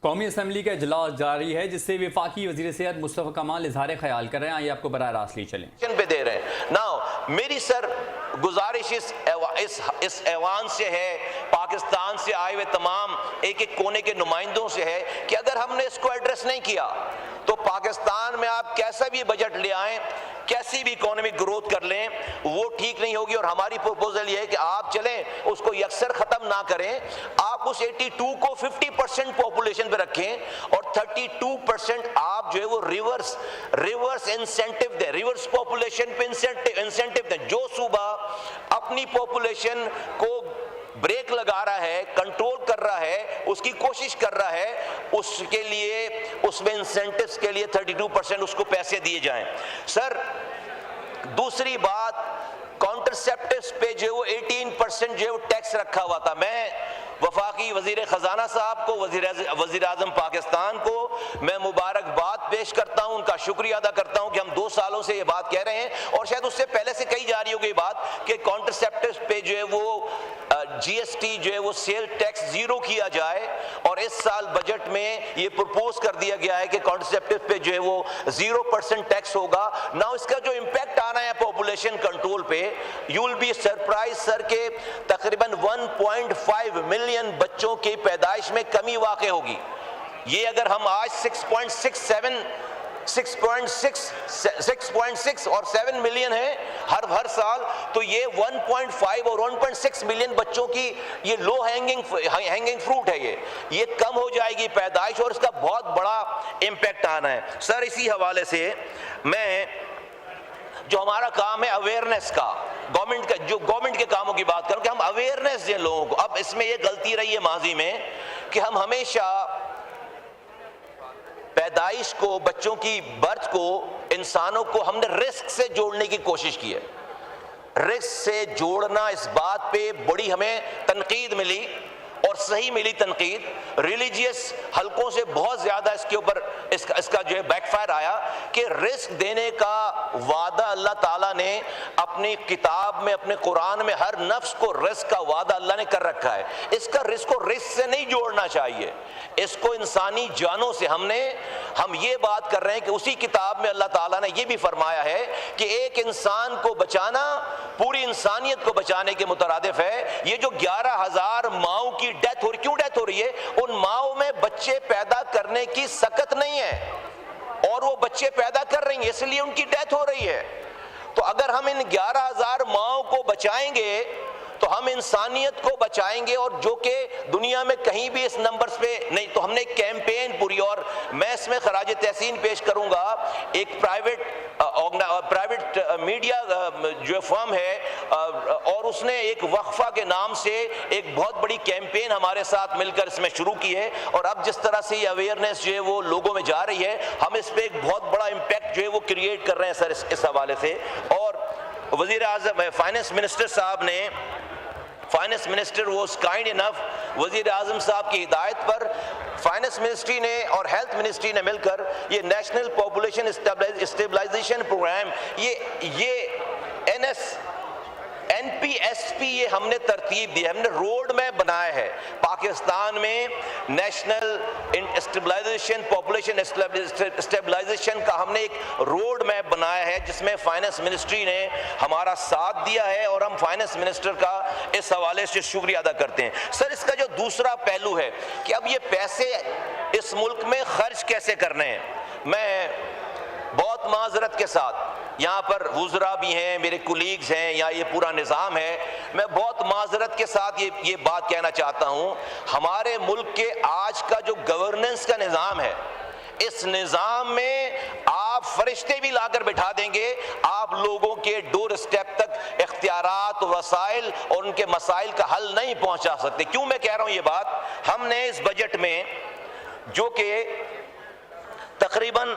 قومی اسمبلی کا اجلاس جاری ہے جس سے وفاقی وزیر صحت مصطفیٰ کمال اظہار خیال کر رہے ہیں. آئیے آپ کو براہ راست لے چلیں. پہ دے رہے ہیں. ناؤ میری سر گزارش اس ایوان سے ہے، پاکستان سے آئے ہوئے تمام ایک ایک کونے کے نمائندوں سے ہے کہ اگر ہم نے اس کو ایڈریس نہیں کیا تو پاکستان میں آپ کیسا بھی بجٹ لے آئیں، کیسی بھی اکانومک گروتھ کر لیں، وہ ٹھیک نہیں ہوگی. اور ہماری پروپوزل یہ ہے کہ آپ چلیں اس کو یکسر ختم نہ کریں، آپ اس 82 کو 50% پاپولیشن پہ رکھیں اور 32% آپ جو ہے وہ ریورس انسینٹیو دیں، ریورس پاپولیشن پہ انسینٹیو دیں. جو صوبہ اپنی پاپولیشن کو بریک لگا رہا ہے، کنٹرول کر رہا ہے، اس کی کوشش کر رہا ہے، اس کے لیے اس میں انسینٹیوز کے لیے 32% اس کو پیسے دیے جائیں. سر دوسری بات، کانٹرسیپٹیوز پہ جو وہ 18% جو وہ ٹیکس رکھا ہوا تھا، میں وفاقی وزیر خزانہ صاحب کو، وزیر اعظم پاکستان کو میں مبارکباد پیش کرتا ہوں، ان کا شکریہ ادا کرتا ہوں کہ ہم 2 سالوں سے یہ بات کہہ رہے ہیں اور شاید اس سے پہلے سے کئی جاری ہو گئی بات کہ کانٹرسیپٹیوز پہ جو ہے وہ جی ایس ٹی جو ہے وہ سیل ٹیکس 0 کیا جائے. اور اس سال بجٹ میں یہ پرپوز کر دیا گیا ہے کہ کانٹرسیپٹیو پہ جو ہے وہ 0% ٹیکس ہوگا. نہ اس کا جو امپیکٹ آنا ہے پاپولیشن کنٹرول پہ، یو ول بی سرپرائز سر کہ تقریباً 1.5 ملین بچوں کی پیدائش میں کمی واقع ہوگی. یہ اگر ہم آج 6.6 اور 7 ملین ہے ہر سال، تو یہ 1.5 اور 1.6 ملین بچوں کی یہ لو ہینگنگ فروٹ ہے. یہ کم ہو جائے گی پیدائش اور اس کا بہت بڑا امپیکٹ آنا ہے. سر اسی حوالے سے میں جو ہمارا کام ہے اویئرنیس کا، گورنمنٹ کے کاموں کی بات کروں کہ ہم اویئرنیس دیں لوگوں کو. اب اس میں یہ غلطی رہی ہے ماضی میں کہ ہم ہمیشہ پیدائش کو، بچوں کی برتھ کو، انسانوں کو ہم نے رسک سے جوڑنے کی کوشش کی ہے. رسک سے جوڑنا، اس بات پہ بڑی ہمیں تنقید ملی اور صحیح ملی تنقید. ریلیجیس حلقوں سے بہت زیادہ اس کے اوپر اس کا جو ہے بیک فائر آیا کہ رزق دینے کا وعدہ اللہ تعالیٰ نے اپنی کتاب میں، اپنے قرآن میں ہر نفس کو رزق کا وعدہ اللہ نے کر رکھا ہے. اس کا رزق کو رزق سے نہیں جوڑنا چاہیے، اس کو انسانی جانوں سے. ہم یہ بات کر رہے ہیں کہ اسی کتاب میں اللہ تعالیٰ نے یہ بھی فرمایا ہے کہ ایک انسان کو بچانا پوری انسانیت کو بچانے کے مترادف ہے. یہ جو 11,000 ماؤں کی ڈیتھ ہو رہی، کیوں ڈیتھ ہو رہی ہے؟ ان ماؤں میں بچے پیدا کرنے کی سکت نہیں ہے اور وہ بچے پیدا کر رہی ہیں، اس لیے ان کی ڈیتھ ہو رہی ہے. تو اگر ہم ان 11,000 ماؤں کو بچائیں گے تو ہم انسانیت کو بچائیں گے، اور جو کہ دنیا میں کہیں بھی اس نمبرز پہ نہیں. تو ہم نے ایک کیمپین پوری، اور میں اس میں خراج تحسین پیش کروں گا ایک پرائیویٹ میڈیا جو فرم ہے، اور اس نے ایک وقفہ کے نام سے ایک بہت بڑی کیمپین ہمارے ساتھ مل کر اس میں شروع کی ہے. اور اب جس طرح سے یہ اویئرنیس جو ہے وہ لوگوں میں جا رہی ہے، ہم اس پہ ایک بہت بڑا امپیکٹ جو ہے وہ کریٹ کر رہے ہیں سر اس حوالے سے. اور وزیر اعظم فائنانس منسٹر صاحب نے، فائنانس منسٹر واز کائنڈ انف، وزیر اعظم صاحب کی ہدایت پر فائنانس منسٹری نے اور ہیلتھ منسٹری نے مل کر یہ نیشنل پاپولیشن اسٹیبلائزیشن پروگرام، یہ این پی ایس پی، یہ ہم نے ترتیب دی ہے، ہم نے روڈ میپ بنایا ہے. پاکستان میں نیشنل اسٹیبلائزیشن، پاپولیشن اسٹیبلائزیشن کا ہم نے ایک روڈ میپ بنایا ہے جس میں فائنانس منسٹری نے ہمارا ساتھ دیا ہے، اور ہم فائنانس منسٹر کا اس حوالے سے شکریہ ادا کرتے ہیں. سر اس کا جو دوسرا پہلو ہے کہ اب یہ پیسے اس ملک میں خرچ کیسے کرنے ہیں. میں بہت معذرت کے ساتھ، یہاں پر وزراء بھی ہیں، میرے کولیگز ہیں، یا یہ پورا نظام ہے، میں بہت معذرت کے ساتھ یہ بات کہنا چاہتا ہوں، ہمارے ملک کے آج کا جو گورننس کا نظام ہے، اس نظام میں آپ فرشتے بھی لا کر بٹھا دیں گے، آپ لوگوں کے ڈور اسٹیپ تک اختیارات و وسائل اور ان کے مسائل کا حل نہیں پہنچا سکتے. کیوں میں کہہ رہا ہوں یہ بات؟ ہم نے اس بجٹ میں جو کہ تقریباً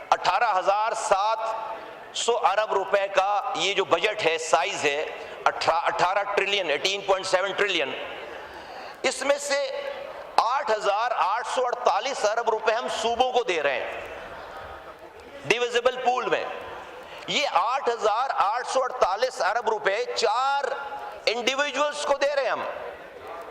18,700 ارب روپے کا یہ جو بجٹ ہے، سائز ہے 18 ٹریلین، 18.7 ٹریلین، اس میں سے 8,848 ارب روپے ہم صوبوں کو دے رہے ہیں ڈیویزبل پول میں. یہ 8,848 ارب روپے 4 انڈیویجولز کو دے رہے ہیں ہم.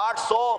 800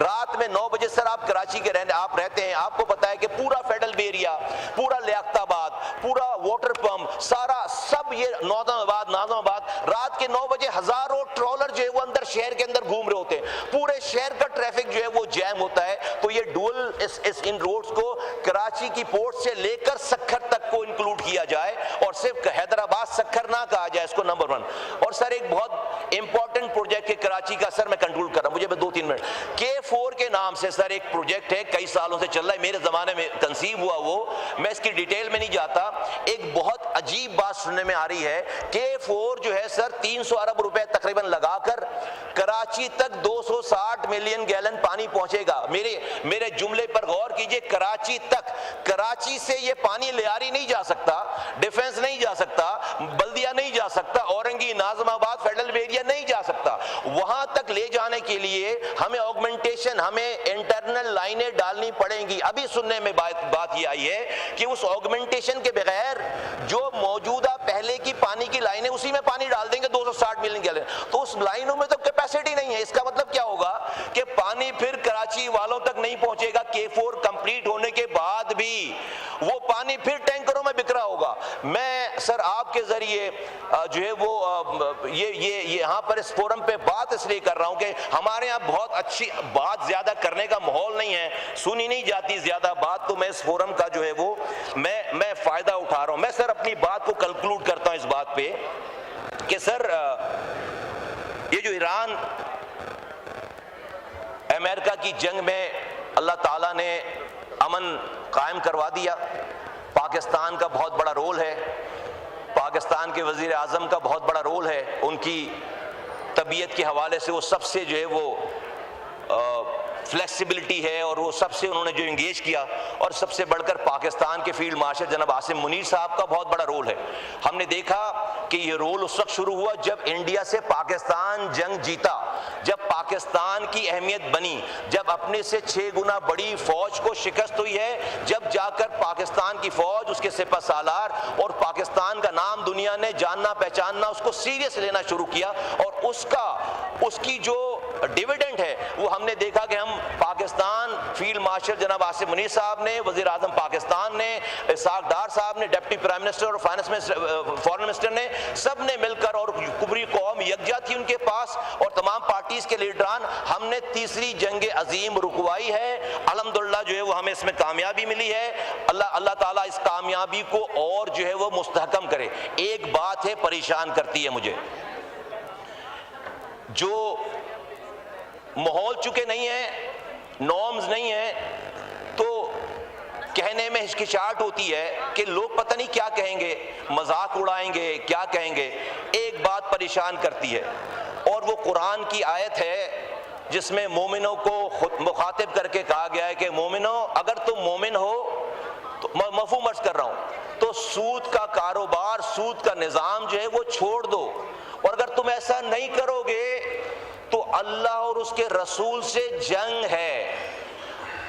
رات میں 9 بجے سر آپ کراچی کے آپ رہتے ہیں, آپ کو پتا ہے کہ پورا فیڈرل ایریا, پورا لیاقت آباد, پورا واٹر پمپ, سارا سب یہ ناظم آباد رات کے 9 بجے ہزاروں ٹرولر جو ہے وہ اندر شہر کے اندر گھوم رہے ہوتے ہیں, پورے شہر کا ٹریفک جو ہے وہ جیم ہوتا ہے. تو یہ ڈول ان روڈز کو کراچی کی پورٹ سے لے کر سکھر تک کو انکلوڈ کیا جائے, اور صرف حیدرآباد سکھر نہ کہا جائے اس کو, نمبر 1. اور سر ایک بہت امپورٹنٹ پروجیکٹ ہے کراچی کا, سر میں کنکلوڈ کر رہا ہوں, مجھے 2-3 منٹ. K4 کے نام سے سر ایک پروجیکٹ ہے, کئی سالوں سے چل رہا ہے, میرے زمانے میں کنسیو ہوا وہ, میں اس کی ڈیٹیل میں نہیں جاتا. ایک بہت عجیب بات سننے میں آ رہی ہے, K4 جو ہے سر 300 ارب روپے تقریباً لگا کر کراچی تک 260 ملین گیلن پانی پہنچے گا. میرے جملے پر غور کیجئے, کراچی تک, کراچی سے یہ پانی لیاری نہیں جا سکتا, ڈیفنس نہیں جا سکتا, بلدیہ نہیں جا سکتا, اورنگی, ناظم آباد, فیڈرل ایریا نہیں جا سکتا. وہاں تک لے جانے کے لیے ہمیں آگمنٹیشن, ہمیں انٹرنل لائنیں ڈالنی پڑیں گی. ابھی سننے میں بات یہ آئی ہے کہ اس آگمنٹیشن کے بغیر جو موجودہ پہلے کی پانی کی لائنیں, اسی میں پانی ڈال دیں گے 260 ملین گیلن, تو اس لائنوں میں تو کیپیسٹی نہیں ہے. اس کا مطلب کیا ہوگا کہ پانی پھر کراچی والوں تک نہیں پہنچے گا. K4 کمپلیٹ ہونے کے بعد بھی وہ پانی پھر ٹینکروں میں بکھرا ہوگا. میں سر آپ کے ذریعے جو ہے وہ یہ یہاں پر اس فورم پہ بات اس لیے کر رہا ہوں کہ ہمارے یہاں بہت اچھی بات زیادہ کرنے کا ماحول نہیں ہے, سنی نہیں جاتی زیادہ بات, تو میں اس فورم کا جو ہے وہ میں فائدہ اٹھا رہا ہوں. میں سر اپنی بات کو کنکلوڈ کرتا ہوں اس بات پہ کہ سر یہ جو ایران امریکہ کی جنگ میں اللہ تعالیٰ نے امن قائم کروا دیا, پاکستان کا بہت بڑا رول ہے, پاکستان کے وزیر اعظم کا بہت بڑا رول ہے, ان کی طبیعت کے حوالے سے وہ سب سے جو ہے وہ فلیکسیبلٹی ہے, اور وہ سب سے انہوں نے جو انگیج کیا, اور سب سے بڑھ کر پاکستان کے فیلڈ مارشل جناب عاصم منیر صاحب کا بہت بڑا رول ہے. ہم نے دیکھا کہ یہ رول اس وقت شروع ہوا جب انڈیا سے پاکستان جنگ جیتا, جب پاکستان کی اہمیت بنی, جب اپنے سے 6 گنا بڑی فوج کو شکست ہوئی ہے, جب جا کر پاکستان کی فوج, اس کے سپہ سالار اور پاکستان کا نام دنیا نے جاننا پہچاننا, اس کو سیریس لینا شروع کیا, اور اس کی جو ڈیویڈنڈ ہے وہ ہم نے دیکھا کہ ہم پاکستان فیلڈ مارشل جناب عاصم منیر صاحب نے, وزیر اعظم پاکستان نے, اسحاق ڈار صاحب نے, ڈپٹی پرائم منسٹر اور فارن منسٹر نے, سب نے مل کر, اور پوری قوم یکجا تھی ان کے پاس, اور تمام پارٹیز کے لیڈران, ہم نے تیسری جنگ عظیم رکوائی ہے. الحمدللہ جو ہے وہ ہمیں اس میں کامیابی ملی ہے. اللہ تعالیٰ اس کامیابی کو اور جو ہے وہ مستحکم کرے. ایک بات ہے پریشان کرتی ہے مجھے, جو ماحول چکے نہیں ہیں, نارمز نہیں ہیں, تو کہنے میں ہچکچاہٹ ہوتی ہے کہ لوگ پتہ نہیں کیا کہیں گے, مذاق اڑائیں گے, کیا کہیں گے. ایک بات پریشان کرتی ہے, اور وہ قرآن کی آیت ہے جس میں مومنوں کو مخاطب کر کے کہا گیا ہے کہ مومنوں, اگر تم مومن ہو, تو مفہوم عرض کر رہا ہوں, تو سود کا کاروبار, سود کا نظام جو ہے وہ چھوڑ دو, اور اگر تم ایسا نہیں کرو گے تو اللہ اور اس کے رسول سے جنگ ہے.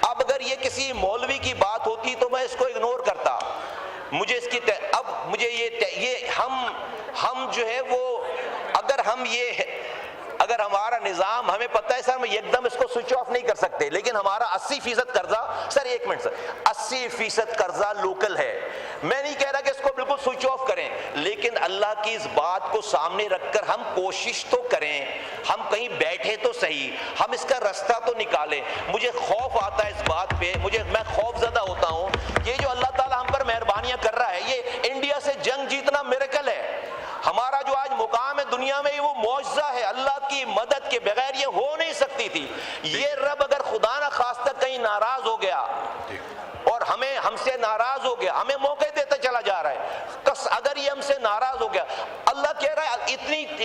اب اگر یہ کسی مولوی کی بات ہوتی تو میں اس کو اگنور کرتا, مجھے اس کی اب مجھے یہ ہم جو ہے وہ اگر ہمارا نظام, ہمیں پتہ ہے سر ہم ایک دم اس کو سوئچ آف نہیں کر سکتے, لیکن ہمارا 80% قرضہ, سر 1 منٹ سر, 80% قرضہ لوکل ہے. میں نہیں کہہ رہا کہ اس کو بالکل سوئچ آف کریں, لیکن اللہ کی اس بات کو سامنے رکھ کر ہم کوشش تو کریں, ہم کہیں بیٹھے تو صحیح, ہم اس کا رستہ تو نکالیں. مجھے خوف آتا ہے اس بات پہ, میں خوف زدہ ہوتا ہوں. یہ جو اللہ تعالیٰ ہم پر مہربانیاں کر رہا ہے, یہ انڈیا سے جنگ جیتنا میریکل ہے. ہمارا جو آج مقام ہے دنیا میں, وہ معجزہ ہے, اللہ کی مدد کے بغیر یہ ہو نہیں سکتی تھی. یہ رب اگر خدا نہ خواستہ کہیں ناراض ہو گیا اور ہم سے ناراض ہو گیا, ہمیں موقع دیتا چلا جا رہا ہے, اگر یہ ہم سے ناراض ہو گیا, اللہ کہہ رہا ہے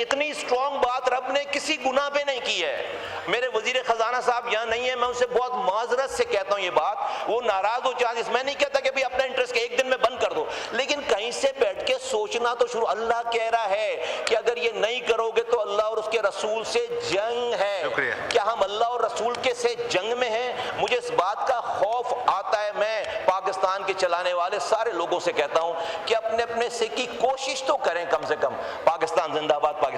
اتنی اسٹرانگ بات رب نے کسی گناہ پہ نہیں کی ہے. میرے وزیر خزانہ صاحب یہاں نہیں ہے, میں ان سے بہت معذرت سے کہتا ہوں یہ بات, وہ ناراض ہو چاہے, میں نہیں کہتا کہ اپنا انٹرسٹ ایک دن میں بند کر دو, لیکن کہیں سے بیٹھ کے سوچنا تو شروع. اللہ کہہ رہا ہے کہ اگر یہ نہیں کرو گے تو اللہ اور اس کے رسول سے جنگ ہے. کیا ہم اللہ اور رسول کے سے جنگ میں ہیں؟ مجھے اس بات کا خوف آتا ہے. میں پاکستان کے چلانے والے سارے لوگوں سے کہتا ہوں کہ اپنے سے کی کوشش تو کریں, کم سے کم. پاکستان زندہ باد. پاکستان